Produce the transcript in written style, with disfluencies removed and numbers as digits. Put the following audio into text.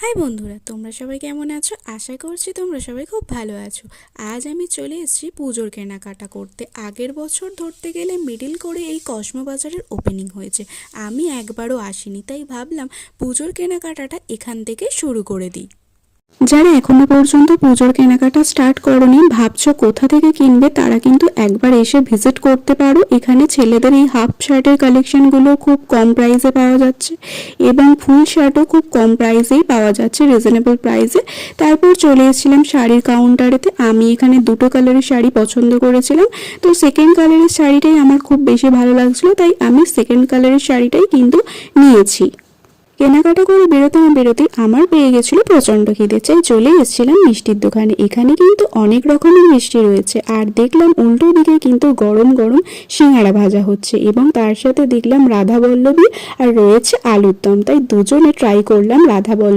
High বন্ধুরা, তোমরা সবাই কেমন আছো? আশা করছি তোমরা সবাই খুব ভালো আছো। আজ আমি চলে এসেছি পুজোর কেনাকাটা করতে। আগের বছর ধরতে গেলে মিডিল করে এই কসমো বাজারের ওপেনিং হয়েছে, আমি একবারও আসিনি, তাই ভাবলাম পুজোর কেনাকাটাটা এখান থেকে শুরু করে দিই। যারা এখনো পর্যন্ত পুজোর কেনাকাটা স্টার্ট করোনি, ভাবছো কোথা থেকে কিনবে, তারা কিন্তু একবার এসে ভিজিট করতে পারো। এখানে ছেলেদের এই হাফ শার্টের কালেকশনগুলো খুব কম প্রাইসে পাওয়া যাচ্ছে এবং ফুল শার্টও খুব কম প্রাইসেই পাওয়া যাচ্ছে, রিজনেবল প্রাইসে। তারপর চলে এসেছিলাম শাড়ির কাউন্টারেতে। আমি এখানে দুটো কালারের শাড়ি পছন্দ করেছিলাম, তো সেকেন্ড কালারের শাড়িটাই আমার খুব বেশি ভালো লাগছিল, তাই আমি সেকেন্ড কালারের শাড়িটাই কিন্তু নিয়েছি। কেনাকাটা করে বেরোতে না বেরোতেই আমার পেয়ে গেছিলো প্রচণ্ড খিদে, চাই চলে এসেছিলাম মিষ্টির দোকানে। এখানে কিন্তু অনেক রকমের মিষ্টি রয়েছে, আর দেখলাম উল্টো দিকে কিন্তু গরম গরম সিঙ্গাড়া ভাজা হচ্ছে এবং তার সাথে দেখলাম রাধাবল্লভী আর রয়েছে আলুর দম, তাই দুজনে ট্রাই করলাম রাধাবল্লভী।